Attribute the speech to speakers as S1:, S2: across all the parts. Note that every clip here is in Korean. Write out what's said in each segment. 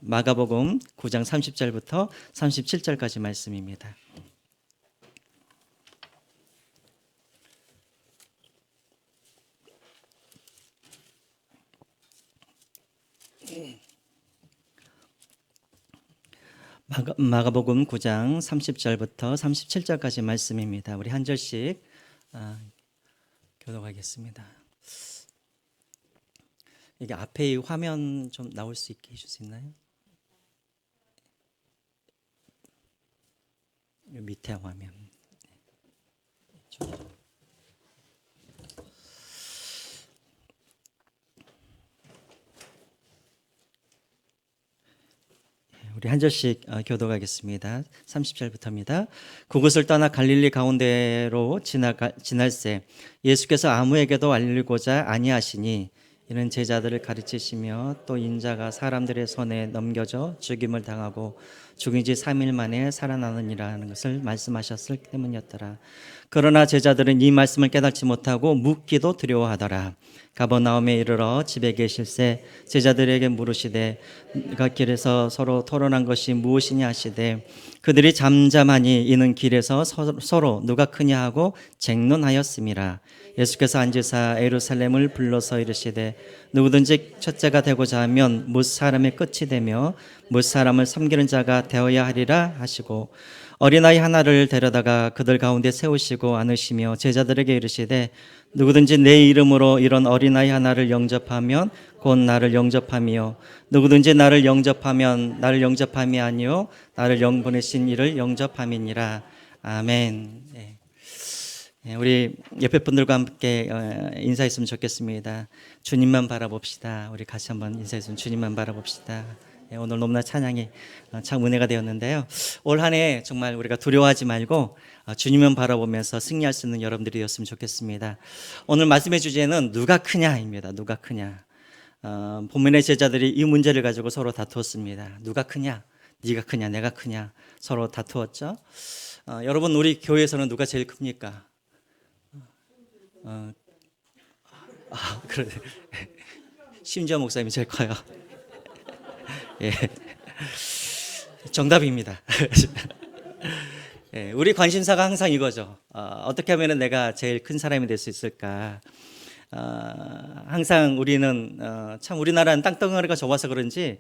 S1: 마가복음 9장 30절부터 37절까지 말씀입니다. 마가복음 9장 30절부터 37절까지 말씀입니다. 우리 한 절씩 교독하겠습니다. 이게 앞에 이 화면 좀 나올 수 있게 해줄 수 있나요? 밑에 화면. 우리 한 절씩 교독하겠습니다. 30절부터입니다. 그곳을 떠나 갈릴리 가운데로 지날새 예수께서 아무에게도 알리고자 아니하시니 이는 제자들을 가르치시며 또 인자가 사람들의 손에 넘겨져 죽임을 당하고 죽은 지 3일 만에 살아나느니라는 것을 말씀하셨을 때문이었더라. 그러나 제자들은 이 말씀을 깨닫지 못하고 묻기도 두려워하더라. 가버나움에 이르러 집에 계실새 제자들에게 물으시되 그 길에서 서로 토론한 것이 무엇이냐 하시되 그들이 잠잠하니 이는 길에서 서로 누가 크냐 하고 쟁론하였음이라. 예수께서 앉으사 예루살렘을 불러서 이르시되 누구든지 첫째가 되고자 하면 못 사람의 끝이 되며 못 사람을 섬기는 자가 되어야 하리라 하시고 어린아이 하나를 데려다가 그들 가운데 세우시고 안으시며 제자들에게 이르시되 누구든지 내 이름으로 이런 어린아이 하나를 영접하면 곧 나를 영접하며 누구든지 나를 영접하면 나를 영접함이 아니요 나를 보내신 이를 영접함이니라. 아멘. 네. 우리 옆에 분들과 함께 인사했으면 좋겠습니다. 주님만 바라봅시다. 우리 같이 한번 인사했으면 주님만 바라봅시다. 오늘 너무나 찬양이 참 은혜가 되었는데요. 올 한 해 정말 우리가 두려워하지 말고 주님만 바라보면서 승리할 수 있는 여러분들이 되었으면 좋겠습니다. 오늘 말씀의 주제는 누가 크냐입니다. 누가 크냐. 본문의 제자들이 이 문제를 가지고 서로 다투었습니다. 누가 크냐? 네가 크냐? 내가 크냐? 서로 다투었죠. 여러분 우리 교회에서는 누가 제일 큽니까? 그러네. 심지어 목사님이 제일 커요. 예, 정답입니다. 예, 우리 관심사가 항상 이거죠. 어떻게 하면 내가 제일 큰 사람이 될 수 있을까? 항상 우리는 참 우리나라는 땅덩어리가 좁아서 그런지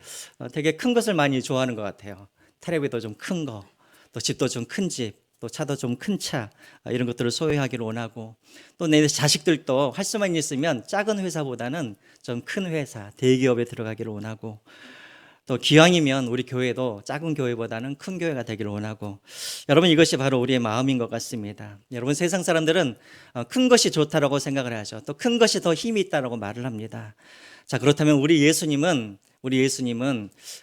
S1: 되게 큰 것을 많이 좋아하는 것 같아요. 텔레비도 좀 큰 거, 또 집도 좀 큰 집, 또 차도 좀 큰 차, 이런 것들을 소유하기를 원하고 또 내 자식들도 할 수만 있으면 작은 회사보다는 좀 큰 회사, 대기업에 들어가기를 원하고 또 기왕이면 우리 교회도 작은 교회보다는 큰 교회가 되기를 원하고 여러분 이것이 바로 우리의 마음인 것 같습니다. 여러분 세상 사람들은 큰 것이 좋다라고 생각을 하죠. 또 큰 것이 더 힘이 있다라고 말을 합니다. 자, 그렇다면 우리 예수님은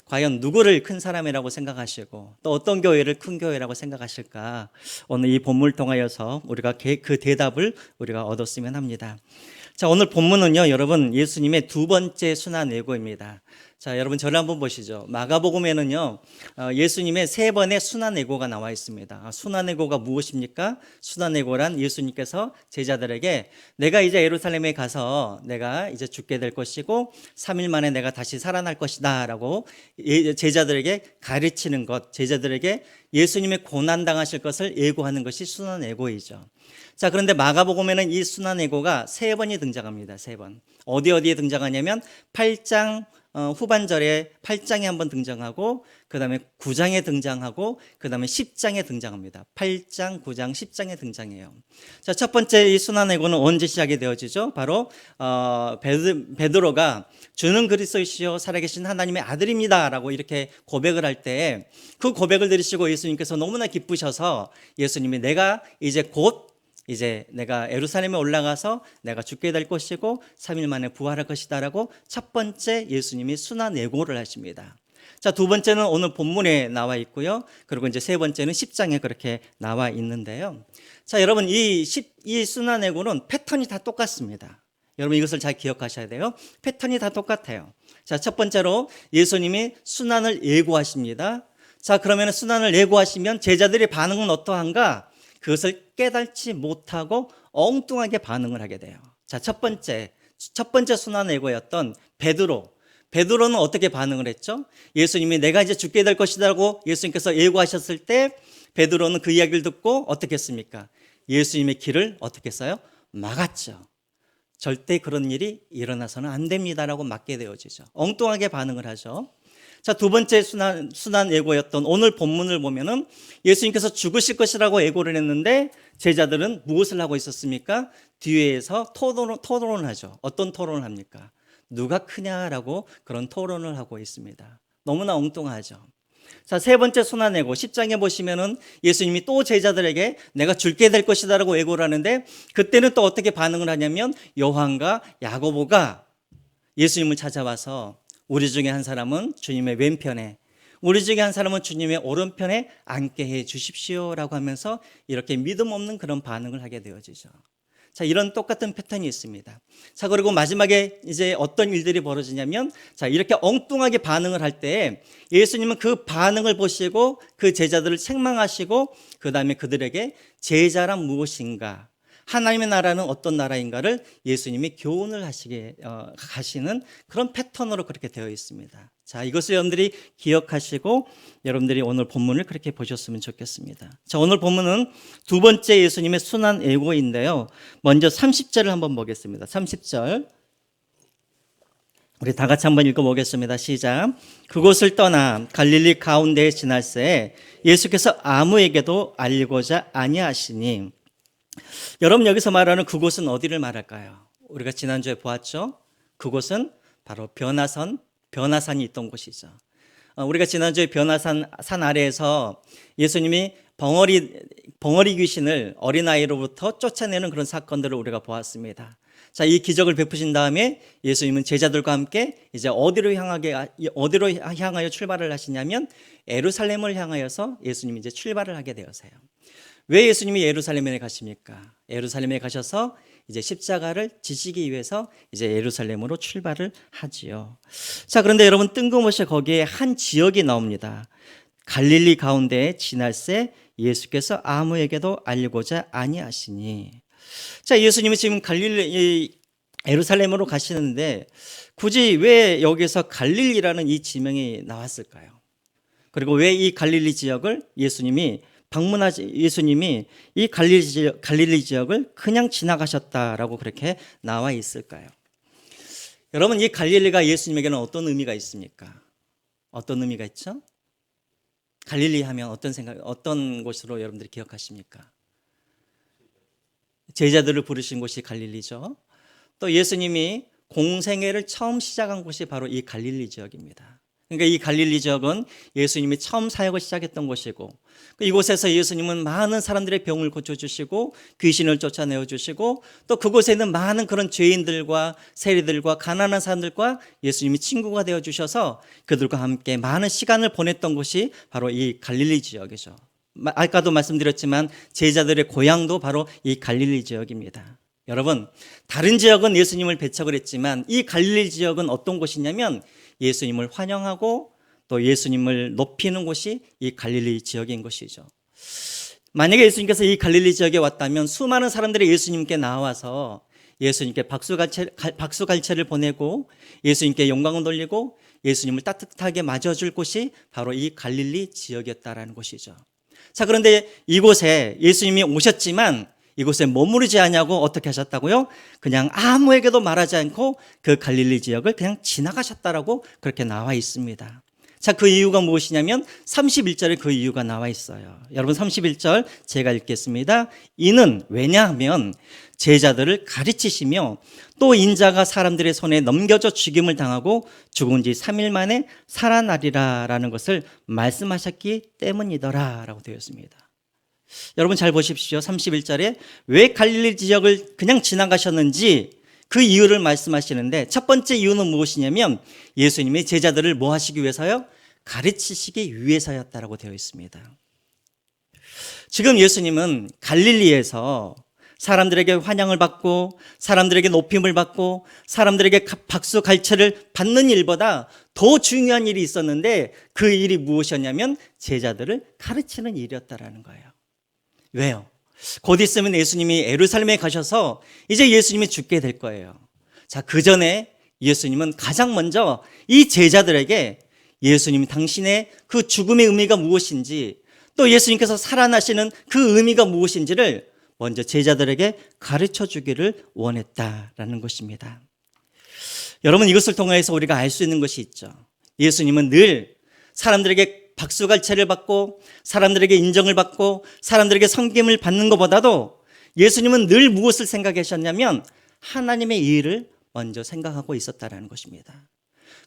S1: 과연 누구를 큰 사람이라고 생각하시고 또 어떤 교회를 큰 교회라고 생각하실까? 오늘 이 본문을 통하여서 우리가 그 대답을 우리가 얻었으면 합니다. 자, 오늘 본문은요, 여러분 예수님의 두 번째 순환 예고입니다. 자, 여러분 저를 한번 보시죠. 마가복음에는요, 예수님의 세 번의 순환 예고가 나와 있습니다. 순환 예고가 무엇입니까? 순환 예고란 예수님께서 제자들에게 내가 이제 예루살렘에 가서 내가 이제 죽게 될 것이고 3일 만에 내가 다시 살아날 것이다 라고 제자들에게 가르치는 것, 제자들에게 예수님의 고난 당하실 것을 예고하는 것이 순환 예고이죠. 자, 그런데 마가복음에는 이 순환 예고가 세 번이 등장합니다. 세 번. 어디에 등장하냐면 8장 후반절에 8장에 한번 등장하고 그 다음에 9장에 등장하고 그 다음에 10장에 등장합니다. 8장, 9장, 10장에 등장해요. 자, 첫 번째 이 순환예고는 언제 시작이 되어지죠? 바로 베드로가 주는 그리스도이시요 살아계신 하나님의 아들입니다 라고 이렇게 고백을 할 때 그 고백을 들으시고 예수님께서 너무나 기쁘셔서 예수님이 내가 이제 내가 예루살렘에 올라가서 내가 죽게 될 것이고 3일 만에 부활할 것이다라고 첫 번째 예수님이 순환 예고를 하십니다. 자, 두 번째는 오늘 본문에 나와 있고요. 그리고 이제 세 번째는 10장에 그렇게 나와 있는데요. 자, 여러분 이 순환 예고는 패턴이 다 똑같습니다. 여러분 이것을 잘 기억하셔야 돼요. 패턴이 다 똑같아요. 자, 첫 번째로 예수님이 순환을 예고하십니다. 자, 그러면 순환을 예고하시면 제자들의 반응은 어떠한가? 그것을 깨닫지 못하고 엉뚱하게 반응을 하게 돼요. 자, 첫 번째 순환 예고였던 베드로는 어떻게 반응을 했죠? 예수님이 내가 이제 죽게 될 것이라고 예수님께서 예고하셨을 때 베드로는 그 이야기를 듣고 어떻게 했습니까? 예수님의 길을 어떻게 했어요? 막았죠. 절대 그런 일이 일어나서는 안 됩니다라고 막게 되어지죠. 엉뚱하게 반응을 하죠. 자, 두 번째 순한 예고였던 오늘 본문을 보면은 예수님께서 죽으실 것이라고 예고를 했는데 제자들은 무엇을 하고 있었습니까? 뒤에서 토론을 하죠. 어떤 토론을 합니까? 누가 크냐라고 그런 토론을 하고 있습니다. 너무나 엉뚱하죠. 자, 세 번째 순한 예고 10장에 보시면은 예수님이 또 제자들에게 내가 죽게 될 것이다라고 예고를 하는데 그때는 또 어떻게 반응을 하냐면 요한과 야고보가 예수님을 찾아와서 우리 중에 한 사람은 주님의 왼편에, 우리 중에 한 사람은 주님의 오른편에 앉게 해 주십시오라고 하면서 이렇게 믿음 없는 그런 반응을 하게 되어지죠. 자, 이런 똑같은 패턴이 있습니다. 자, 그리고 마지막에 이제 어떤 일들이 벌어지냐면, 자, 이렇게 엉뚱하게 반응을 할 때 예수님은 그 반응을 보시고 그 제자들을 책망하시고 그 다음에 그들에게 제자란 무엇인가, 하나님의 나라는 어떤 나라인가를 예수님이 교훈을 하시는 그런 패턴으로 그렇게 되어 있습니다. 자, 이것을 여러분들이 기억하시고 여러분들이 오늘 본문을 그렇게 보셨으면 좋겠습니다. 자, 오늘 본문은 두 번째 예수님의 순한 예고인데요. 먼저 30절을 한번 보겠습니다. 30절. 우리 다 같이 한번 읽어보겠습니다. 시작. 그곳을 떠나 갈릴리 가운데에 지날새 예수께서 아무에게도 알리고자 아니하시니. 여러분, 여기서 말하는 그곳은 어디를 말할까요? 우리가 지난주에 보았죠? 그곳은 바로 변화산이 있던 곳이죠. 우리가 지난주에 산 아래에서 예수님이 벙어리 귀신을 어린아이로부터 쫓아내는 그런 사건들을 우리가 보았습니다. 자, 이 기적을 베푸신 다음에 예수님은 제자들과 함께 이제 어디로 향하여 출발을 하시냐면 예루살렘을 향하여서 예수님이 이제 출발을 하게 되었어요. 왜 예수님이 예루살렘에 가십니까? 예루살렘에 가셔서 이제 십자가를 지시기 위해서 이제 예루살렘으로 출발을 하지요. 자, 그런데 여러분, 뜬금없이 거기에 한 지역이 나옵니다. 갈릴리 가운데에 지날새 예수께서 아무에게도 알리고자 아니하시니. 자, 예수님이 지금 예루살렘으로 가시는데 굳이 왜 여기서 갈릴리라는 이 지명이 나왔을까요? 그리고 왜 이 갈릴리 지역을 예수님이 이 갈릴리 지역을 그냥 지나가셨다라고 그렇게 나와 있을까요? 여러분, 이 갈릴리가 예수님에게는 어떤 의미가 있습니까? 어떤 의미가 있죠? 갈릴리 하면 어떤 곳으로 여러분들이 기억하십니까? 제자들을 부르신 곳이 갈릴리죠. 또 예수님이 공생애를 처음 시작한 곳이 바로 이 갈릴리 지역입니다. 그러니까 이 갈릴리 지역은 예수님이 처음 사역을 시작했던 곳이고, 이곳에서 예수님은 많은 사람들의 병을 고쳐주시고 귀신을 쫓아내어 주시고, 또 그곳에 있는 많은 그런 죄인들과 세리들과 가난한 사람들과 예수님이 친구가 되어 주셔서 그들과 함께 많은 시간을 보냈던 곳이 바로 이 갈릴리 지역이죠. 아까도 말씀드렸지만 제자들의 고향도 바로 이 갈릴리 지역입니다. 여러분, 다른 지역은 예수님을 배척을 했지만 이 갈릴리 지역은 어떤 곳이냐면 예수님을 환영하고 또 예수님을 높이는 곳이 이 갈릴리 지역인 것이죠. 만약에 예수님께서 이 갈릴리 지역에 왔다면 수많은 사람들이 예수님께 나와서 예수님께 박수갈채를 보내고 예수님께 영광을 돌리고 예수님을 따뜻하게 맞아줄 곳이 바로 이 갈릴리 지역이었다라는 것이죠. 자, 그런데 이곳에 예수님이 오셨지만 이곳에 머무르지 않냐고 어떻게 하셨다고요? 그냥 아무에게도 말하지 않고 그 갈릴리 지역을 그냥 지나가셨다라고 그렇게 나와 있습니다. 자, 그 이유가 무엇이냐면 31절에 그 이유가 나와 있어요. 여러분, 31절 제가 읽겠습니다. 이는 왜냐하면 제자들을 가르치시며 또 인자가 사람들의 손에 넘겨져 죽임을 당하고 죽은 지 3일 만에 살아나리라 라는 것을 말씀하셨기 때문이더라 라고 되어 있습니다. 여러분, 잘 보십시오. 31절에 왜 갈릴리 지역을 그냥 지나가셨는지 그 이유를 말씀하시는데, 첫 번째 이유는 무엇이냐면 예수님이 제자들을 뭐 하시기 위해서요? 가르치시기 위해서였다라고 되어 있습니다. 지금 예수님은 갈릴리에서 사람들에게 환영을 받고 사람들에게 높임을 받고 사람들에게 박수 갈채를 받는 일보다 더 중요한 일이 있었는데 그 일이 무엇이었냐면 제자들을 가르치는 일이었다라는 거예요. 왜요? 곧 있으면 예수님이 예루살렘에 가셔서 이제 예수님이 죽게 될 거예요. 자, 그 전에 예수님은 가장 먼저 이 제자들에게 예수님 당신의 그 죽음의 의미가 무엇인지, 또 예수님께서 살아나시는 그 의미가 무엇인지를 먼저 제자들에게 가르쳐 주기를 원했다라는 것입니다. 여러분, 이것을 통해서 우리가 알 수 있는 것이 있죠. 예수님은 늘 사람들에게 박수갈채를 받고 사람들에게 인정을 받고 사람들에게 섬김을 받는 것보다도 예수님은 늘 무엇을 생각하셨냐면 하나님의 일을 먼저 생각하고 있었다는 것입니다.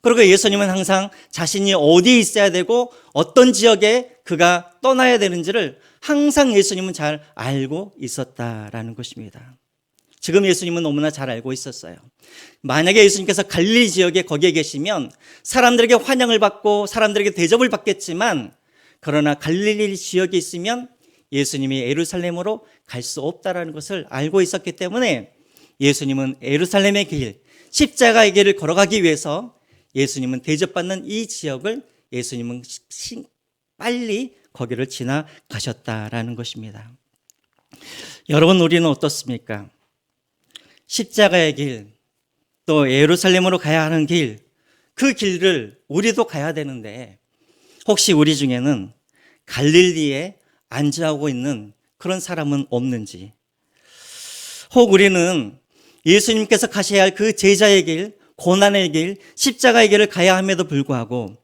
S1: 그리고 예수님은 항상 자신이 어디에 있어야 되고 어떤 지역에 그가 떠나야 되는지를 항상 예수님은 잘 알고 있었다라는 것입니다. 지금 예수님은 너무나 잘 알고 있었어요. 만약에 예수님께서 갈릴리 지역에 거기에 계시면 사람들에게 환영을 받고 사람들에게 대접을 받겠지만, 그러나 갈릴리 지역에 있으면 예수님이 예루살렘으로 갈 수 없다라는 것을 알고 있었기 때문에 예수님은 예루살렘의 길, 십자가의 길을 걸어가기 위해서 예수님은 대접받는 이 지역을 예수님은 빨리 거기를 지나가셨다라는 것입니다. 여러분, 우리는 어떻습니까? 십자가의 길, 또 예루살렘으로 가야 하는 길, 그 길을 우리도 가야 되는데 혹시 우리 중에는 갈릴리에 안주하고 있는 그런 사람은 없는지, 혹 우리는 예수님께서 가셔야 할 그 제자의 길, 고난의 길, 십자가의 길을 가야 함에도 불구하고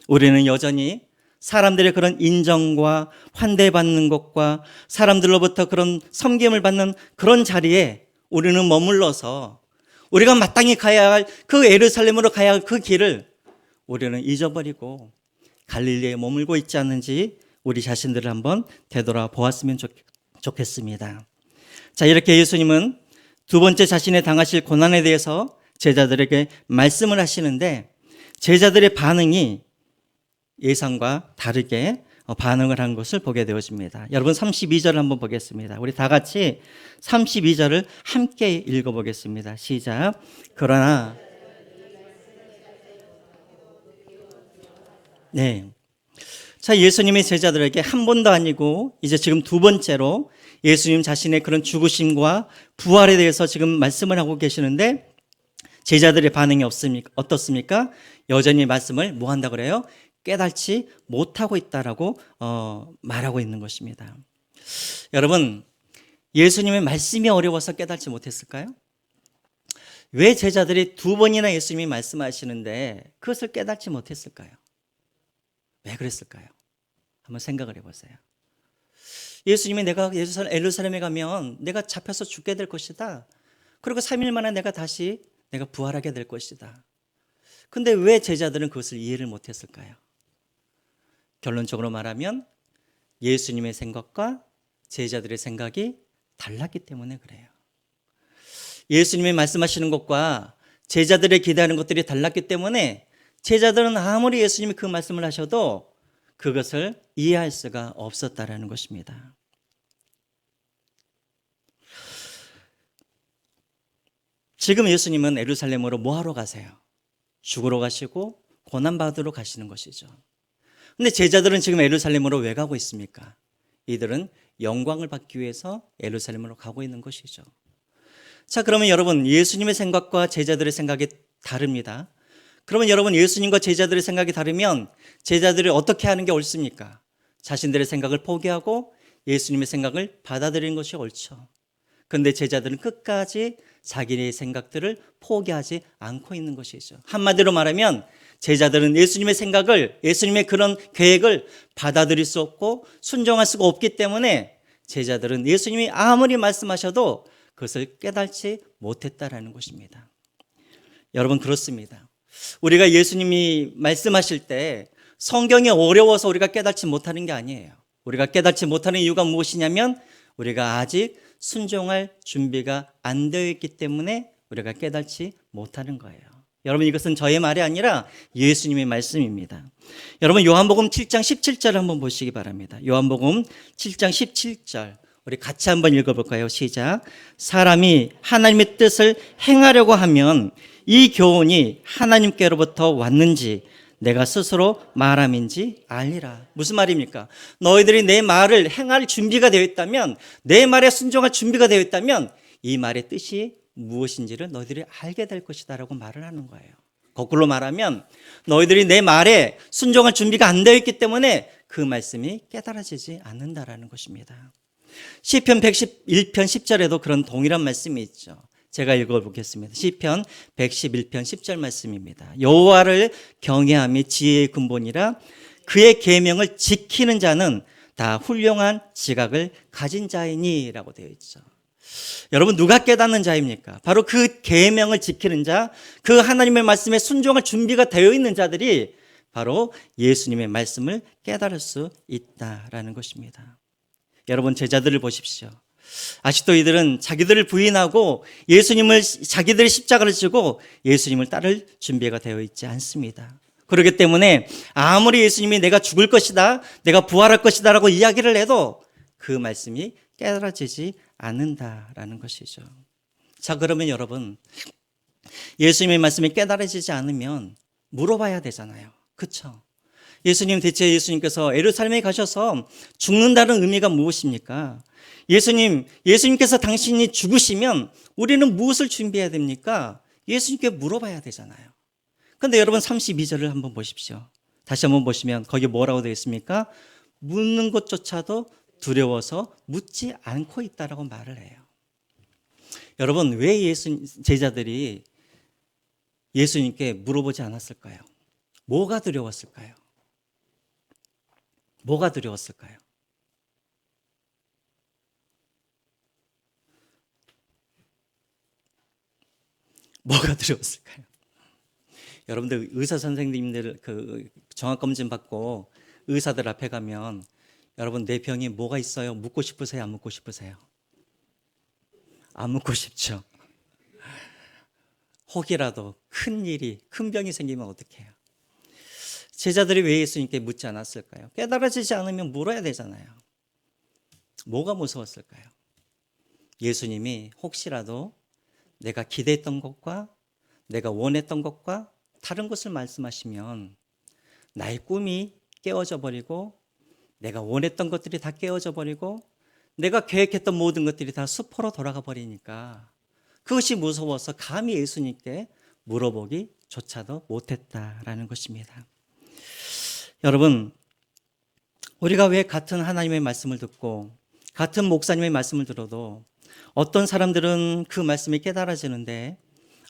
S1: 우리는 여전히 사람들의 그런 인정과 환대받는 것과 사람들로부터 그런 섬김을 받는 그런 자리에 우리는 머물러서 우리가 마땅히 가야 할 그 예루살렘으로 가야 할 그 길을 우리는 잊어버리고 갈릴리에 머물고 있지 않는지 우리 자신들을 한번 되돌아보았으면 좋겠습니다. 자, 이렇게 예수님은 두 번째 자신의 당하실 고난에 대해서 제자들에게 말씀을 하시는데 제자들의 반응이 예상과 다르게 반응을 한 것을 보게 되어집니다. 여러분, 32절을 한번 보겠습니다. 우리 다 같이 32절을 함께 읽어보겠습니다. 시작. 그러나 네. 자, 예수님의 제자들에게 한 번도 아니고 이제 지금 두 번째로 예수님 자신의 그런 죽으심과 부활에 대해서 지금 말씀을 하고 계시는데 제자들의 반응이 어떻습니까? 여전히 말씀을 뭐 한다 그래요? 깨닫지 못하고 있다라고 말하고 있는 것입니다. 여러분, 예수님의 말씀이 어려워서 깨닫지 못했을까요? 왜 제자들이 두 번이나 예수님이 말씀하시는데 그것을 깨닫지 못했을까요? 왜 그랬을까요? 한번 생각을 해보세요. 예수님이 내가 예루살렘에 가면 내가 잡혀서 죽게 될 것이다. 그리고 3일 만에 내가 부활하게 될 것이다. 근데 왜 제자들은 그것을 이해를 못했을까요? 결론적으로 말하면 예수님의 생각과 제자들의 생각이 달랐기 때문에 그래요. 예수님이 말씀하시는 것과 제자들의 기대하는 것들이 달랐기 때문에 제자들은 아무리 예수님이 그 말씀을 하셔도 그것을 이해할 수가 없었다라는 것입니다. 지금 예수님은 예루살렘으로 뭐 하러 가세요? 죽으러 가시고 고난받으러 가시는 것이죠. 근데 제자들은 지금 예루살렘으로 왜 가고 있습니까? 이들은 영광을 받기 위해서 예루살렘으로 가고 있는 것이죠. 자, 그러면 여러분, 예수님의 생각과 제자들의 생각이 다릅니다. 그러면 여러분, 예수님과 제자들의 생각이 다르면 제자들이 어떻게 하는 게 옳습니까? 자신들의 생각을 포기하고 예수님의 생각을 받아들이는 것이 옳죠. 그런데 제자들은 끝까지 자기의 생각들을 포기하지 않고 있는 것이죠. 한마디로 말하면 제자들은 예수님의 생각을, 예수님의 그런 계획을 받아들일 수 없고 순종할 수가 없기 때문에 제자들은 예수님이 아무리 말씀하셔도 그것을 깨닫지 못했다라는 것입니다. 여러분, 그렇습니다. 우리가 예수님이 말씀하실 때 성경이 어려워서 우리가 깨닫지 못하는 게 아니에요. 우리가 깨닫지 못하는 이유가 무엇이냐면 우리가 아직 순종할 준비가 안 되어 있기 때문에 우리가 깨닫지 못하는 거예요. 여러분, 이것은 저의 말이 아니라 예수님의 말씀입니다. 여러분, 요한복음 7장 17절 한번 보시기 바랍니다. 요한복음 7장 17절 우리 같이 한번 읽어볼까요? 시작. 사람이 하나님의 뜻을 행하려고 하면 이 교훈이 하나님께로부터 왔는지 내가 스스로 말함인지 알리라. 무슨 말입니까? 너희들이 내 말을 행할 준비가 되어 있다면, 내 말에 순종할 준비가 되어 있다면 이 말의 뜻이 무엇인지를 너희들이 알게 될 것이다 라고 말을 하는 거예요. 거꾸로 말하면 너희들이 내 말에 순종할 준비가 안 되어 있기 때문에 그 말씀이 깨달아지지 않는다라는 것입니다. 시편 111편 10절에도 그런 동일한 말씀이 있죠. 제가 읽어보겠습니다. 시편 111편 10절 말씀입니다. 여호와를 경외함이 지혜의 근본이라 그의 계명을 지키는 자는 다 훌륭한 지각을 가진 자이니 라고 되어 있죠. 여러분, 누가 깨닫는 자입니까? 바로 그 계명을 지키는 자, 그 하나님의 말씀에 순종할 준비가 되어 있는 자들이 바로 예수님의 말씀을 깨달을 수 있다라는 것입니다. 여러분, 제자들을 보십시오. 아직도 이들은 자기들을 부인하고 예수님을, 자기들의 십자가를 지고 예수님을 따를 준비가 되어 있지 않습니다. 그렇기 때문에 아무리 예수님이 내가 죽을 것이다, 내가 부활할 것이다 라고 이야기를 해도 그 말씀이 깨달아지지 않는다라는 것이죠. 자, 그러면 여러분, 예수님의 말씀이 깨달아지지 않으면 물어봐야 되잖아요. 그렇죠? 예수님, 대체 예수님께서 예루살렘에 가셔서 죽는다는 의미가 무엇입니까? 예수님께서 당신이 죽으시면 우리는 무엇을 준비해야 됩니까? 예수님께 물어봐야 되잖아요. 그런데 여러분, 32절을 한번 보십시오. 다시 한번 보시면 거기 뭐라고 되어 있습니까? 묻는 것조차도 두려워서 묻지 않고 있다라고 말을 해요. 여러분, 왜 제자들이 예수님께 물어보지 않았을까요? 뭐가 두려웠을까요? 뭐가 두려웠을까요? 뭐가 두려웠을까요? 여러분들, 의사 선생님들 그 종합검진 받고 의사들 앞에 가면 여러분, 내 병이 뭐가 있어요? 묻고 싶으세요? 안 묻고 싶으세요? 안 묻고 싶죠. 혹이라도 큰 일이, 큰 병이 생기면 어떡해요? 제자들이 왜 예수님께 묻지 않았을까요? 깨달아지지 않으면 물어야 되잖아요. 뭐가 무서웠을까요? 예수님이 혹시라도 내가 기대했던 것과 내가 원했던 것과 다른 것을 말씀하시면 나의 꿈이 깨어져 버리고 내가 원했던 것들이 다 깨어져 버리고 내가 계획했던 모든 것들이 다 수포로 돌아가 버리니까 그것이 무서워서 감히 예수님께 물어보기조차도 못했다라는 것입니다. 여러분, 우리가 왜 같은 하나님의 말씀을 듣고 같은 목사님의 말씀을 들어도 어떤 사람들은 그 말씀이 깨달아지는데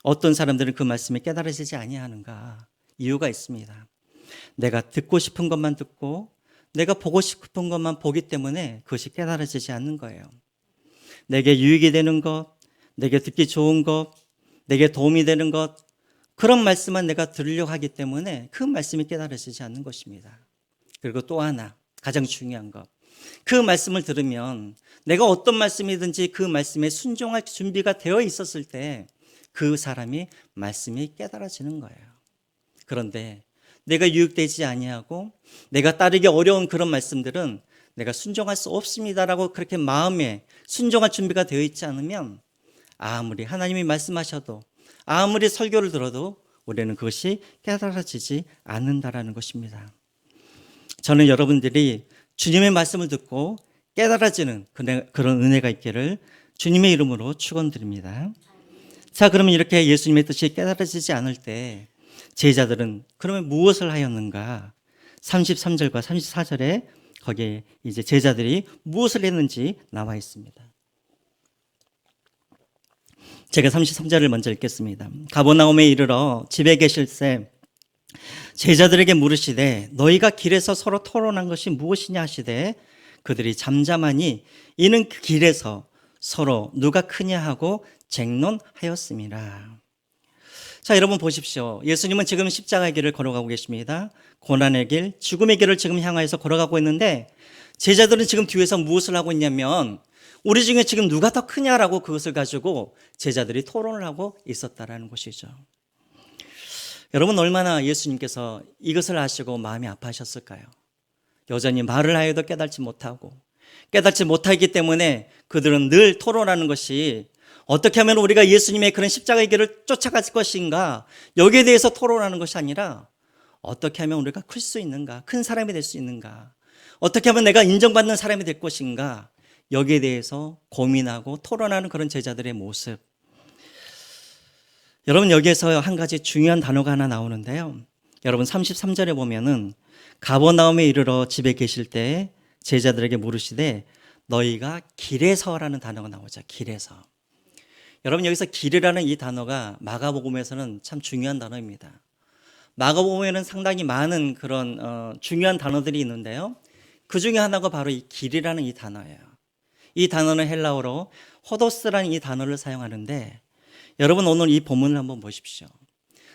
S1: 어떤 사람들은 그 말씀이 깨달아지지 아니하는가? 이유가 있습니다. 내가 듣고 싶은 것만 듣고 내가 보고 싶은 것만 보기 때문에 그것이 깨달아지지 않는 거예요. 내게 유익이 되는 것, 내게 듣기 좋은 것, 내게 도움이 되는 것, 그런 말씀만 내가 들으려고 하기 때문에 그 말씀이 깨달아지지 않는 것입니다. 그리고 또 하나, 가장 중요한 것, 그 말씀을 들으면 내가 어떤 말씀이든지 그 말씀에 순종할 준비가 되어 있었을 때 그 사람이 말씀이 깨달아지는 거예요. 그런데 내가 유익되지 아니하고 내가 따르기 어려운 그런 말씀들은 내가 순종할 수 없습니다라고 그렇게 마음에 순종할 준비가 되어 있지 않으면 아무리 하나님이 말씀하셔도 아무리 설교를 들어도 우리는 그것이 깨달아지지 않는다라는 것입니다. 저는 여러분들이 주님의 말씀을 듣고 깨달아지는 그런 은혜가 있기를 주님의 이름으로 축원드립니다. 자, 그러면 이렇게 예수님의 뜻이 깨달아지지 않을 때 제자들은 그러면 무엇을 하였는가? 33절과 34절에 거기에 이제 제자들이 무엇을 했는지 나와 있습니다. 제가 33절을 먼저 읽겠습니다. 가버나움에 이르러 집에 계실 때 제자들에게 물으시되 너희가 길에서 서로 토론한 것이 무엇이냐 하시되 그들이 잠잠하니 이는 그 길에서 서로 누가 크냐 하고 쟁론하였습니다. 자, 여러분 보십시오. 예수님은 지금 십자가의 길을 걸어가고 계십니다. 고난의 길, 죽음의 길을 지금 향하여서 걸어가고 있는데 제자들은 지금 뒤에서 무엇을 하고 있냐면 우리 중에 지금 누가 더 크냐라고 그것을 가지고 제자들이 토론을 하고 있었다라는 것이죠. 여러분, 얼마나 예수님께서 이것을 아시고 마음이 아파하셨을까요? 여전히 말을 하여도 깨닫지 못하기 때문에 그들은 늘 토론하는 것이 어떻게 하면 우리가 예수님의 그런 십자가의 길을 쫓아갈 것인가, 여기에 대해서 토론하는 것이 아니라 어떻게 하면 우리가 클 수 있는가, 큰 사람이 될 수 있는가, 어떻게 하면 내가 인정받는 사람이 될 것인가, 여기에 대해서 고민하고 토론하는 그런 제자들의 모습. 여러분 여기에서 한 가지 중요한 단어가 하나 나오는데요. 여러분 33절에 보면은 가버나움에 이르러 집에 계실 때 제자들에게 물으시되 너희가 길에서라는 단어가 나오죠. 길에서. 여러분 여기서 길이라는 이 단어가 마가복음에서는 참 중요한 단어입니다. 마가복음에는 상당히 많은 그런 중요한 단어들이 있는데요. 그 중에 하나가 바로 이 길이라는 이 단어예요. 이 단어는 헬라어로 호도스라는 이 단어를 사용하는데 여러분 오늘 이 본문을 한번 보십시오.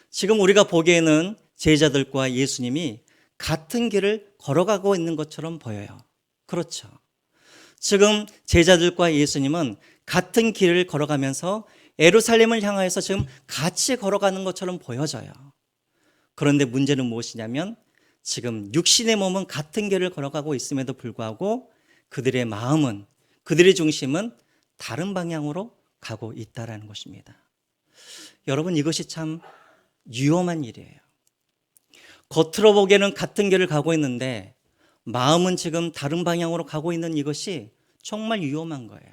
S1: 지금 우리가 보기에는 제자들과 예수님이 같은 길을 걸어가고 있는 것처럼 보여요. 그렇죠. 지금 제자들과 예수님은 같은 길을 걸어가면서 예루살렘을 향하여서 지금 같이 걸어가는 것처럼 보여져요. 그런데 문제는 무엇이냐면 지금 육신의 몸은 같은 길을 걸어가고 있음에도 불구하고 그들의 마음은, 그들의 중심은 다른 방향으로 가고 있다는 것입니다. 여러분 이것이 참 위험한 일이에요. 겉으로 보기에는 같은 길을 가고 있는데 마음은 지금 다른 방향으로 가고 있는 이것이 정말 위험한 거예요.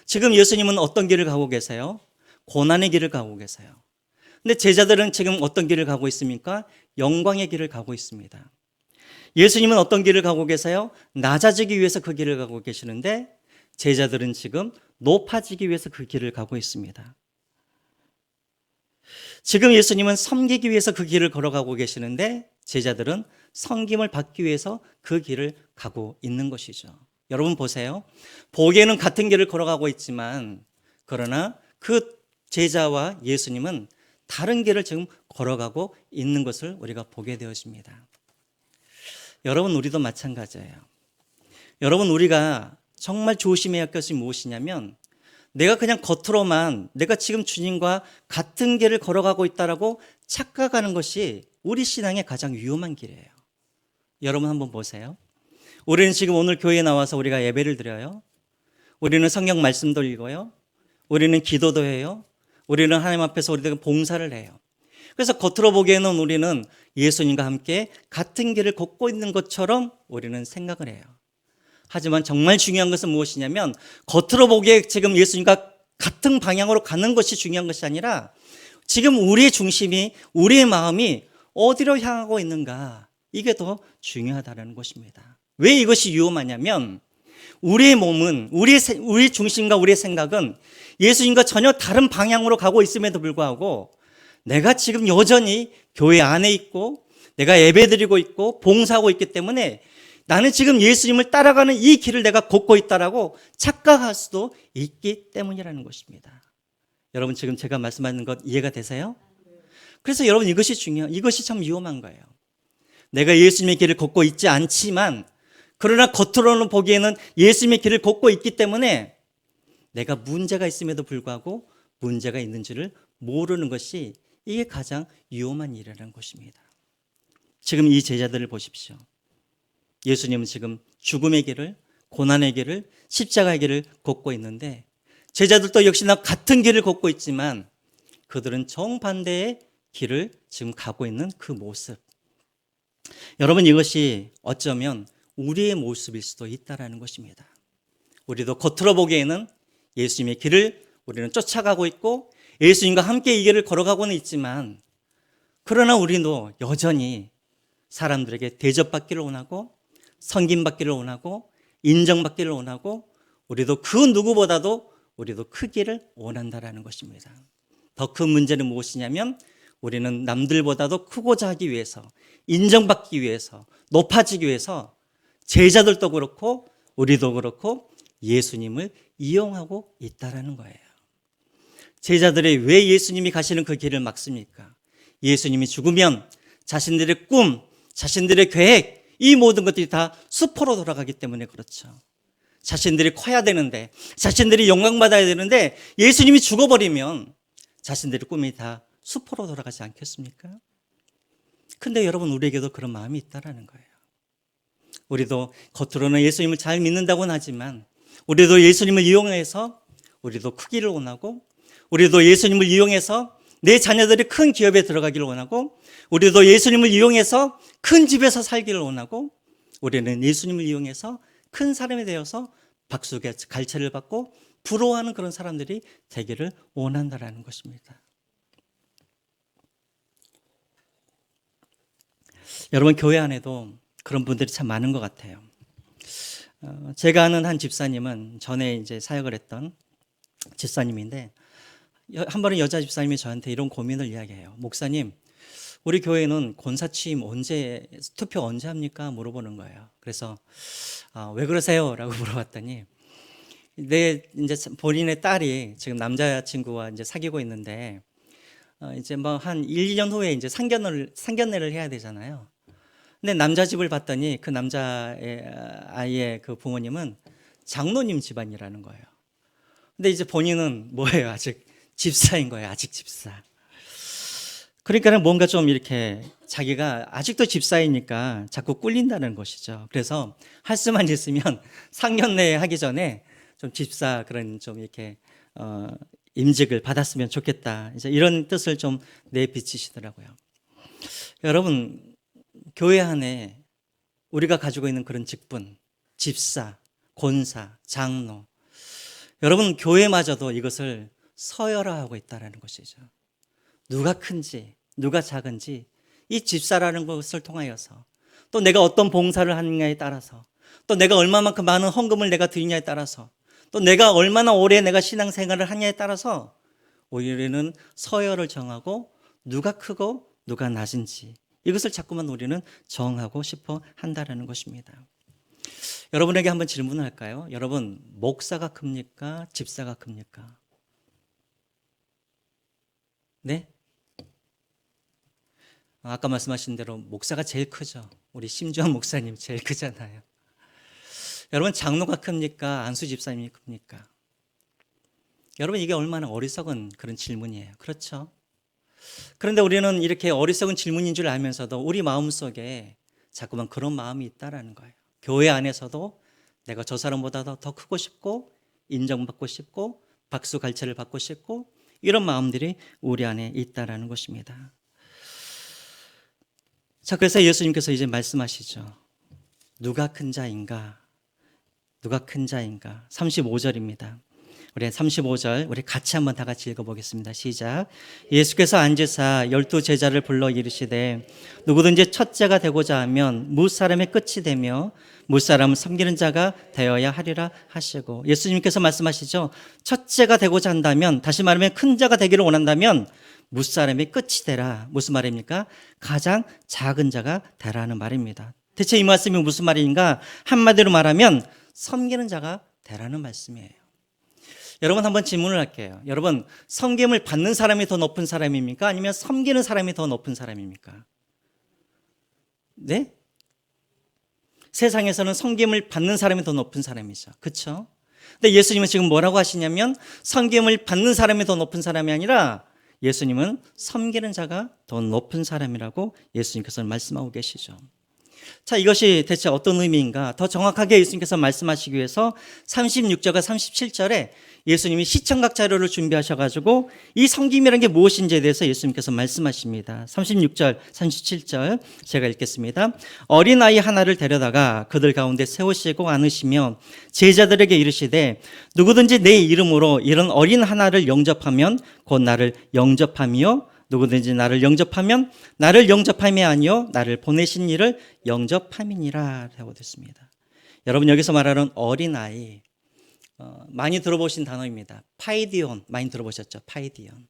S1: 지금 예수님은 어떤 길을 가고 계세요? 고난의 길을 가고 계세요. 근데 제자들은 지금 어떤 길을 가고 있습니까? 영광의 길을 가고 있습니다. 예수님은 어떤 길을 가고 계세요? 낮아지기 위해서 그 길을 가고 계시는데 제자들은 지금 높아지기 위해서 그 길을 가고 있습니다. 지금 예수님은 섬기기 위해서 그 길을 걸어가고 계시는데 제자들은 섬김을 받기 위해서 그 길을 가고 있는 것이죠. 여러분 보세요. 보기에는 같은 길을 걸어가고 있지만 그러나 그 제자와 예수님은 다른 길을 지금 걸어가고 있는 것을 우리가 보게 되어집니다. 여러분 우리도 마찬가지예요. 여러분 우리가 정말 조심해야 할 것이 무엇이냐면 내가 그냥 겉으로만 내가 지금 주님과 같은 길을 걸어가고 있다라고 착각하는 것이 우리 신앙의 가장 위험한 길이에요. 여러분 한번 보세요. 우리는 지금 오늘 교회에 나와서 우리가 예배를 드려요. 우리는 성경 말씀도 읽어요. 우리는 기도도 해요. 우리는 하나님 앞에서 우리들 봉사를 해요. 그래서 겉으로 보기에는 우리는 예수님과 함께 같은 길을 걷고 있는 것처럼 우리는 생각을 해요. 하지만 정말 중요한 것은 무엇이냐면 겉으로 보기에 지금 예수님과 같은 방향으로 가는 것이 중요한 것이 아니라 지금 우리의 중심이, 우리의 마음이 어디로 향하고 있는가, 이게 더 중요하다는 것입니다. 왜 이것이 위험하냐면 우리의 몸은, 우리 중심과 우리의 생각은 예수님과 전혀 다른 방향으로 가고 있음에도 불구하고 내가 지금 여전히 교회 안에 있고 내가 예배드리고 있고 봉사하고 있기 때문에 나는 지금 예수님을 따라가는 이 길을 내가 걷고 있다라고 착각할 수도 있기 때문이라는 것입니다. 여러분 지금 제가 말씀하는 것 이해가 되세요? 그래서 여러분 이것이 참 위험한 거예요. 내가 예수님의 길을 걷고 있지 않지만 그러나 겉으로는 보기에는 예수님의 길을 걷고 있기 때문에 내가 문제가 있음에도 불구하고 문제가 있는지를 모르는 것이 이게 가장 위험한 일이라는 것입니다. 지금 이 제자들을 보십시오. 예수님은 지금 죽음의 길을, 고난의 길을, 십자가의 길을 걷고 있는데 제자들도 역시나 같은 길을 걷고 있지만 그들은 정반대의 길을 지금 가고 있는 그 모습. 여러분 이것이 어쩌면 우리의 모습일 수도 있다는 것입니다. 우리도 겉으로 보기에는 예수님의 길을 우리는 쫓아가고 있고 예수님과 함께 이 길을 걸어가고는 있지만 그러나 우리도 여전히 사람들에게 대접받기를 원하고 섬김받기를 원하고 인정받기를 원하고 우리도 그 누구보다도 우리도 크기를 원한다는 것입니다. 더 큰 문제는 무엇이냐면 우리는 남들보다도 크고자 하기 위해서 인정받기 위해서 높아지기 위해서 제자들도 그렇고 우리도 그렇고 예수님을 이용하고 있다는 거예요. 제자들이 왜 예수님이 가시는 그 길을 막습니까? 예수님이 죽으면 자신들의 꿈, 자신들의 계획, 이 모든 것들이 다 수포로 돌아가기 때문에 그렇죠. 자신들이 커야 되는데, 자신들이 영광받아야 되는데 예수님이 죽어버리면 자신들의 꿈이 다 수포로 돌아가지 않겠습니까? 근데 여러분 우리에게도 그런 마음이 있다는 거예요. 우리도 겉으로는 예수님을 잘 믿는다고는 하지만 우리도 예수님을 이용해서 우리도 크기를 원하고 우리도 예수님을 이용해서 내 자녀들이 큰 기업에 들어가기를 원하고 우리도 예수님을 이용해서 큰 집에서 살기를 원하고 우리는 예수님을 이용해서 큰 사람이 되어서 박수의 갈채를 받고 부러워하는 그런 사람들이 되기를 원한다는 것입니다. 여러분, 교회 안에도 그런 분들이 참 많은 것 같아요. 제가 아는 한 집사님은 전에 이제 사역을 했던 집사님인데, 한 번은 여자 집사님이 저한테 이런 고민을 이야기해요. 목사님, 우리 교회는 권사 취임 투표 언제 합니까? 물어보는 거예요. 그래서 왜 그러세요? 라고 물어봤더니, 이제 본인의 딸이 지금 남자친구와 이제 사귀고 있는데, 이제 뭐 한 1, 2년 후에 이제 상견례를 해야 되잖아요. 근데 남자 집을 봤더니 그 남자의 아이의 그 부모님은 장로님 집안이라는 거예요. 근데 이제 본인은 뭐예요? 아직 집사인 거예요. 아직 집사. 그러니까 뭔가 좀 이렇게 자기가 아직도 집사이니까 자꾸 꿀린다는 것이죠. 그래서 할 수만 있으면 상견례 하기 전에 좀 집사 그런 좀 이렇게 임직을 받았으면 좋겠다. 이제 이런 뜻을 좀 내비치시더라고요. 여러분, 교회 안에 우리가 가지고 있는 그런 직분, 집사, 권사, 장로, 여러분 교회마저도 이것을 서열화하고 있다는 것이죠. 누가 큰지, 누가 작은지 이 집사라는 것을 통하여서, 또 내가 어떤 봉사를 하느냐에 따라서, 또 내가 얼마만큼 많은 헌금을 내가 드리냐에 따라서, 또 내가 얼마나 오래 내가 신앙생활을 하냐에 따라서 우리는 서열을 정하고 누가 크고 누가 낮은지 이것을 자꾸만 우리는 정하고 싶어 한다는 것입니다. 여러분에게 한번 질문을 할까요? 여러분, 목사가 큽니까? 집사가 큽니까? 네? 아까 말씀하신 대로 목사가 제일 크죠. 우리 심지원 목사님 제일 크잖아요. 여러분, 장로가 큽니까? 안수 집사님이 큽니까? 여러분, 이게 얼마나 어리석은 그런 질문이에요. 그렇죠? 그런데 우리는 이렇게 어리석은 질문인 줄 알면서도 우리 마음속에 자꾸만 그런 마음이 있다라는 거예요. 교회 안에서도 내가 저 사람보다 더 크고 싶고 인정받고 싶고 박수 갈채를 받고 싶고 이런 마음들이 우리 안에 있다라는 것입니다. 자, 그래서 예수님께서 이제 말씀하시죠. 누가 큰 자인가? 누가 큰 자인가? 35절입니다. 우리 35절 우리 같이 한번 다 같이 읽어보겠습니다. 시작. 예수께서 앉으사 12 제자를 불러 이르시되 누구든지 첫째가 되고자 하면 무사람의 끝이 되며 무사람을 섬기는 자가 되어야 하리라 하시고, 예수님께서 말씀하시죠. 첫째가 되고자 한다면, 다시 말하면 큰 자가 되기를 원한다면 무사람의 끝이 되라. 무슨 말입니까? 가장 작은 자가 되라는 말입니다. 대체 이 말씀이 무슨 말인가? 한마디로 말하면 섬기는 자가 되라는 말씀이에요. 여러분, 한번 질문을 할게요. 여러분, 섬김을 받는 사람이 더 높은 사람입니까? 아니면 섬기는 사람이 더 높은 사람입니까? 네? 세상에서는 섬김을 받는 사람이 더 높은 사람이죠. 그렇죠? 근데 예수님은 지금 뭐라고 하시냐면 섬김을 받는 사람이 더 높은 사람이 아니라 예수님은 섬기는 자가 더 높은 사람이라고 예수님께서는 말씀하고 계시죠. 자, 이것이 대체 어떤 의미인가? 더 정확하게 예수님께서 말씀하시기 위해서 36절과 37절에 예수님이 시청각 자료를 준비하셔가지고 이 섬김이라는 게 무엇인지에 대해서 예수님께서 말씀하십니다. 36절, 37절 제가 읽겠습니다. 어린아이 하나를 데려다가 그들 가운데 세우시고 안으시며 제자들에게 이르시되 누구든지 내 이름으로 이런 어린 하나를 영접하면 곧 나를 영접함이요 누구든지 나를 영접하면 나를 영접함이 아니요 나를 보내신 이를 영접함이니라 라고 됐습니다. 여러분, 여기서 말하는 어린아이 많이 들어보신 단어입니다. 파이디온 많이 들어보셨죠? 파이디온.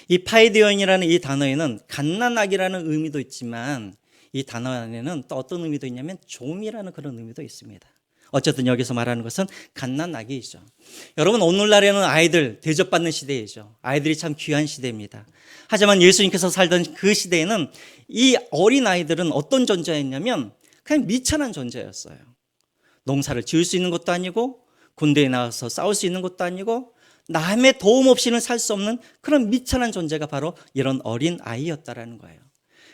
S1: 이 파이디온이라는 이 단어에는 갓난아기라는 의미도 있지만 이 단어 안에는 또 어떤 의미도 있냐면 좀이라는 그런 의미도 있습니다. 어쨌든 여기서 말하는 것은 갓난아기이죠. 여러분, 오늘날에는 아이들 대접받는 시대이죠. 아이들이 참 귀한 시대입니다. 하지만 예수님께서 살던 그 시대에는 이 어린 아이들은 어떤 존재였냐면 그냥 미천한 존재였어요. 농사를 지을 수 있는 것도 아니고 군대에 나가서 싸울 수 있는 것도 아니고 남의 도움 없이는 살 수 없는 그런 미천한 존재가 바로 이런 어린 아이였다라는 거예요.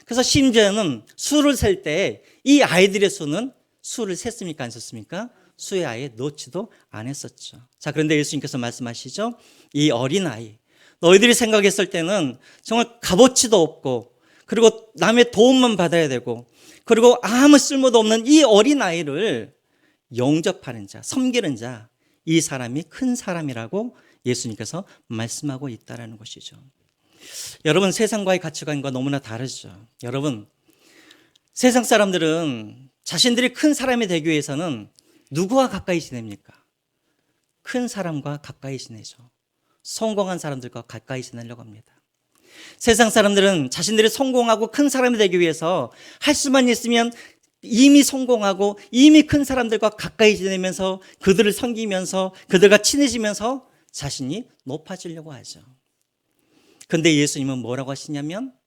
S1: 그래서 심지어는 수를 셀 때 이 아이들의 수는 수를 셌습니까? 안 셌습니까? 수에 아예 넣지도 않았었죠. 자, 그런데 예수님께서 말씀하시죠. 이 어린아이, 너희들이 생각했을 때는 정말 값어치도 없고 그리고 남의 도움만 받아야 되고 그리고 아무 쓸모도 없는 이 어린아이를 영접하는 자, 섬기는 자, 이 사람이 큰 사람이라고 예수님께서 말씀하고 있다는 것이죠. 여러분, 세상과의 가치관과 너무나 다르죠. 여러분, 세상 사람들은 자신들이 큰 사람이 되기 위해서는 누구와 가까이 지냅니까? 큰 사람과 가까이 지내죠. 성공한 사람들과 가까이 지내려고 합니다. 세상 사람들은 자신들이 성공하고 큰 사람이 되기 위해서 할 수만 있으면 이미 성공하고 이미 큰 사람들과 가까이 지내면서 그들을 섬기면서 그들과 친해지면서 자신이 높아지려고 하죠. 근데 예수님은 뭐라고 하시냐면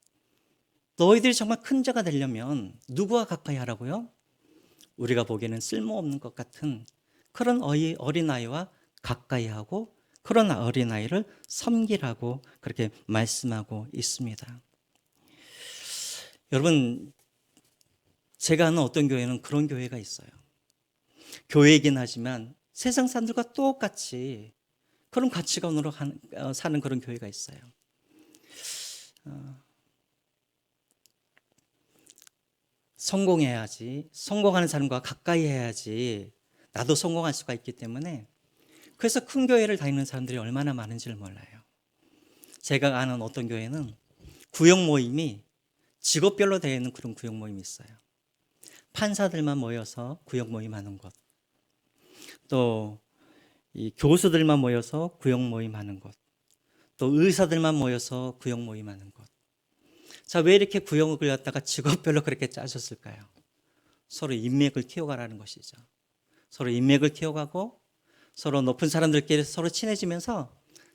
S1: 너희들이 정말 큰 자가 되려면 누구와 가까이 하라고요? 우리가 보기에는 쓸모없는 것 같은 그런 어린아이와 가까이 하고 그런 어린아이를 섬기라고 그렇게 말씀하고 있습니다. 여러분, 제가 아는 어떤 교회는 그런 교회가 있어요. 교회이긴 하지만 세상 사람들과 똑같이 그런 가치관으로 사는 그런 교회가 있어요. 성공해야지, 성공하는 사람과 가까이 해야지 나도 성공할 수가 있기 때문에 그래서 큰 교회를 다니는 사람들이 얼마나 많은지를 몰라요. 제가 아는 어떤 교회는 구역 모임이 직업별로 되어 있는 그런 구역 모임이 있어요. 판사들만 모여서 구역 모임하는 곳, 또 이 교수들만 모여서 구역 모임하는 곳, 또 의사들만 모여서 구역 모임하는 곳. 자, 왜 이렇게 구역을 갖다가 직업별로 그렇게 짜셨을까요? 서로 인맥을 키워가라는 것이죠. 서로 인맥을 키워가고 서로 높은 사람들끼리 서로 친해지면서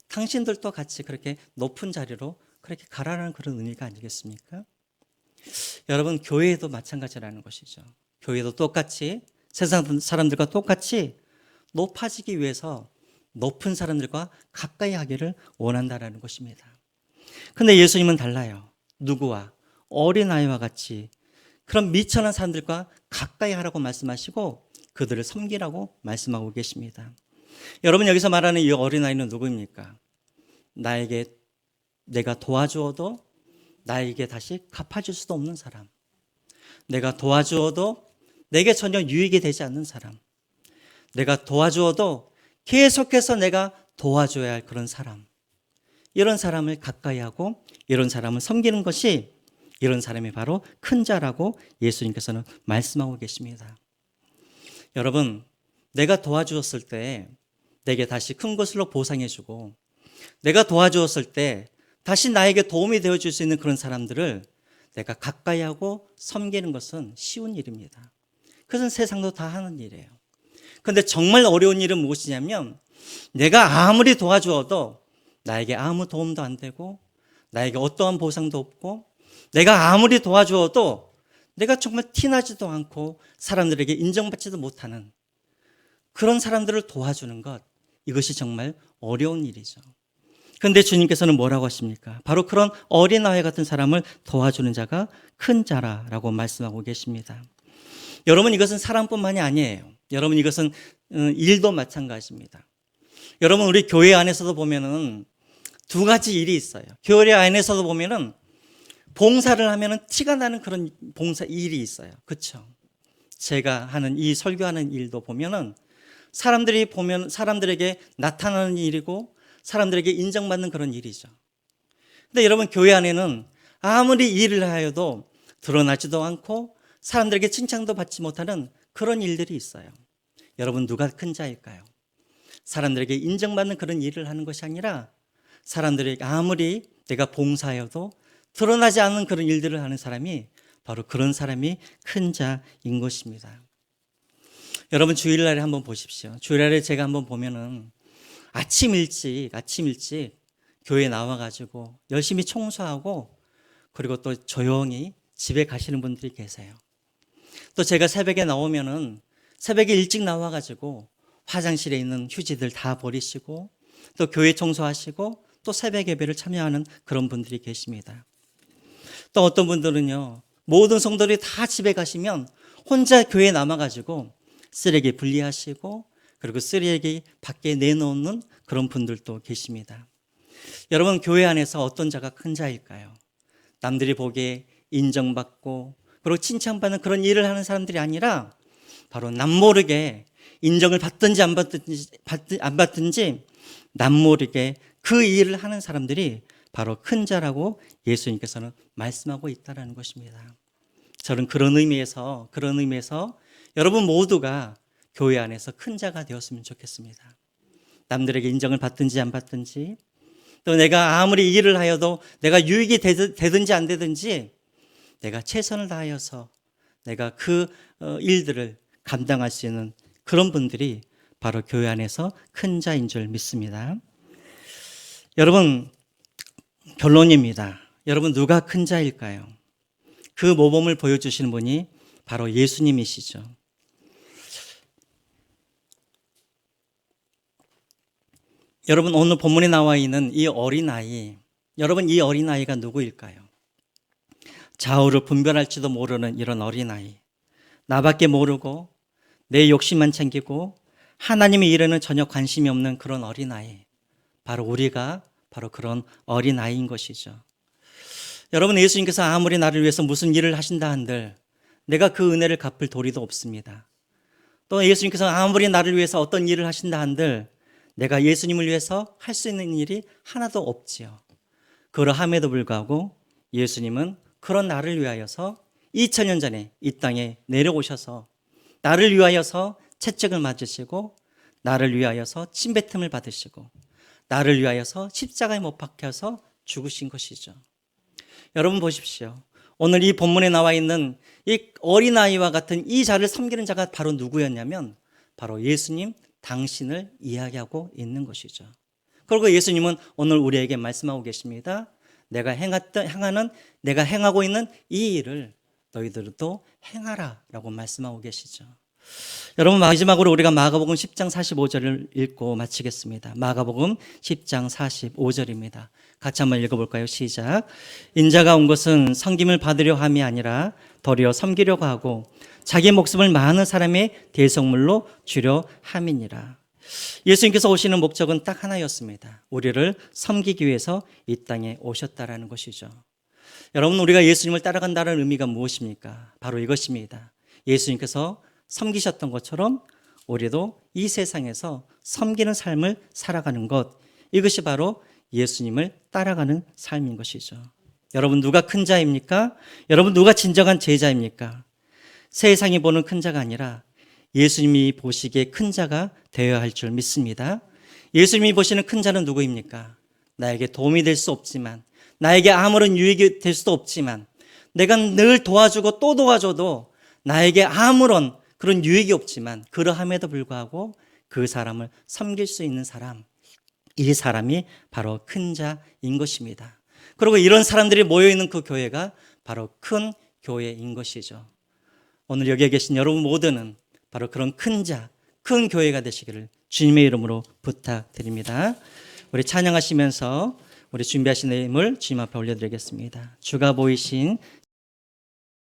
S1: 당신들도 같이 그렇게 높은 자리로 그렇게 가라는 그런 의미가 아니겠습니까? 여러분, 교회에도 마찬가지라는 것이죠. 교회도 똑같이 세상 사람들과 똑같이 높아지기 위해서 높은 사람들과 가까이 하기를 원한다라는 것입니다. 근데 예수님은 달라요. 누구와? 어린아이와 같이 그런 미천한 사람들과 가까이 하라고 말씀하시고 그들을 섬기라고 말씀하고 계십니다. 여러분, 여기서 말하는 이 어린아이는 누구입니까? 나에게 내가 도와주어도 나에게 다시 갚아줄 수도 없는 사람, 내가 도와주어도 내게 전혀 유익이 되지 않는 사람, 내가 도와주어도 계속해서 내가 도와줘야 할 그런 사람, 이런 사람을 가까이 하고 이런 사람을 섬기는 것이 이런 사람이 바로 큰 자라고 예수님께서는 말씀하고 계십니다. 여러분, 내가 도와주었을 때 내게 다시 큰 것으로 보상해주고 내가 도와주었을 때 다시 나에게 도움이 되어줄 수 있는 그런 사람들을 내가 가까이 하고 섬기는 것은 쉬운 일입니다. 그것은 세상도 다 하는 일이에요. 그런데 정말 어려운 일은 무엇이냐면 내가 아무리 도와주어도 나에게 아무 도움도 안 되고 나에게 어떠한 보상도 없고 내가 아무리 도와주어도 내가 정말 티나지도 않고 사람들에게 인정받지도 못하는 그런 사람들을 도와주는 것, 이것이 정말 어려운 일이죠. 그런데 주님께서는 뭐라고 하십니까? 바로 그런 어린아이 같은 사람을 도와주는 자가 큰 자라라고 말씀하고 계십니다. 여러분, 이것은 사람뿐만이 아니에요. 여러분, 이것은 일도 마찬가지입니다. 여러분, 우리 교회 안에서도 보면은 두 가지 일이 있어요. 교회 안에서도 보면은 봉사를 하면은 티가 나는 그런 봉사 일이 있어요. 그렇죠? 제가 하는 이 설교하는 일도 보면은 사람들이 보면 사람들에게 나타나는 일이고 사람들에게 인정받는 그런 일이죠. 근데 여러분, 교회 안에는 아무리 일을 하여도 드러나지도 않고 사람들에게 칭찬도 받지 못하는 그런 일들이 있어요. 여러분, 누가 큰 자일까요? 사람들에게 인정받는 그런 일을 하는 것이 아니라 사람들에게 아무리 내가 봉사해도 드러나지 않는 그런 일들을 하는 사람이 바로 그런 사람이 큰 자인 것입니다. 여러분, 주일날에 한번 보십시오. 주일날에 제가 한번 보면은 아침 일찍 교회에 나와가지고 열심히 청소하고 그리고 또 조용히 집에 가시는 분들이 계세요. 또 제가 새벽에 나오면은 새벽에 일찍 나와가지고 화장실에 있는 휴지들 다 버리시고 또 교회 청소하시고 또 새벽 예배를 참여하는 그런 분들이 계십니다. 또 어떤 분들은요, 모든 성도들이 다 집에 가시면 혼자 교회에 남아가지고 쓰레기 분리하시고 그리고 쓰레기 밖에 내놓는 그런 분들도 계십니다. 여러분, 교회 안에서 어떤 자가 큰 자일까요? 남들이 보기에 인정받고 그리고 칭찬받는 그런 일을 하는 사람들이 아니라 바로 남모르게 인정을 받든지 안 받든지 남모르게 그 일을 하는 사람들이 바로 큰 자라고 예수님께서는 말씀하고 있다는 것입니다. 저는 그런 의미에서 여러분 모두가 교회 안에서 큰 자가 되었으면 좋겠습니다. 남들에게 인정을 받든지 안 받든지, 또 내가 아무리 일을 하여도 내가 유익이 되든지 안 되든지 내가 최선을 다하여서 내가 그 일들을 감당할 수 있는 그런 분들이 바로 교회 안에서 큰 자인 줄 믿습니다. 여러분, 결론입니다. 여러분, 누가 큰 자일까요? 그 모범을 보여주시는 분이 바로 예수님이시죠. 여러분, 오늘 본문에 나와 있는 이 어린아이, 여러분, 이 어린아이가 누구일까요? 좌우를 분별할지도 모르는 이런 어린아이, 나밖에 모르고 내 욕심만 챙기고 하나님의 일에는 전혀 관심이 없는 그런 어린아이, 바로 우리가 바로 그런 어린아이인 것이죠. 여러분, 예수님께서 아무리 나를 위해서 무슨 일을 하신다 한들 내가 그 은혜를 갚을 도리도 없습니다. 또 예수님께서 아무리 나를 위해서 어떤 일을 하신다 한들 내가 예수님을 위해서 할 수 있는 일이 하나도 없지요. 그러함에도 불구하고 예수님은 그런 나를 위하여서 2000년 전에 이 땅에 내려오셔서 나를 위하여서 채찍을 맞으시고 나를 위하여서 침뱉음을 받으시고 나를 위하여서 십자가에 못 박혀서 죽으신 것이죠. 여러분 보십시오. 오늘 이 본문에 나와 있는 이 어린아이와 같은 이 자를 섬기는 자가 바로 누구였냐면 바로 예수님 당신을 이야기하고 있는 것이죠. 그리고 예수님은 오늘 우리에게 말씀하고 계십니다. 내가 행하고 있는 이 일을 너희들도 행하라 라고 말씀하고 계시죠. 여러분, 마지막으로 우리가 마가복음 10장 45절을 읽고 마치겠습니다. 마가복음 10장 45절입니다. 같이 한번 읽어볼까요? 시작. 인자가 온 것은 섬김을 받으려 함이 아니라 도리어 섬기려고 하고 자기 목숨을 많은 사람의 대속물로 주려 함이니라. 예수님께서 오시는 목적은 딱 하나였습니다. 우리를 섬기기 위해서 이 땅에 오셨다라는 것이죠. 여러분, 우리가 예수님을 따라간다는 의미가 무엇입니까? 바로 이것입니다. 예수님께서 섬기셨던 것처럼 우리도 이 세상에서 섬기는 삶을 살아가는 것, 이것이 바로 예수님을 따라가는 삶인 것이죠. 여러분, 누가 큰 자입니까? 여러분, 누가 진정한 제자입니까? 세상이 보는 큰 자가 아니라 예수님이 보시기에 큰 자가 되어야 할 줄 믿습니다. 예수님이 보시는 큰 자는 누구입니까? 나에게 도움이 될 수 없지만, 나에게 아무런 유익이 될 수도 없지만, 내가 늘 도와주고 또 도와줘도 나에게 아무런 그런 유익이 없지만, 그러함에도 불구하고 그 사람을 섬길 수 있는 사람, 이 사람이 바로 큰 자인 것입니다. 그리고 이런 사람들이 모여있는 그 교회가 바로 큰 교회인 것이죠. 오늘 여기에 계신 여러분 모두는 바로 그런 큰 자, 큰 교회가 되시기를 주님의 이름으로 부탁드립니다. 우리 찬양하시면서 우리 준비하신 내용을 주님 앞에 올려드리겠습니다. 주가 보이신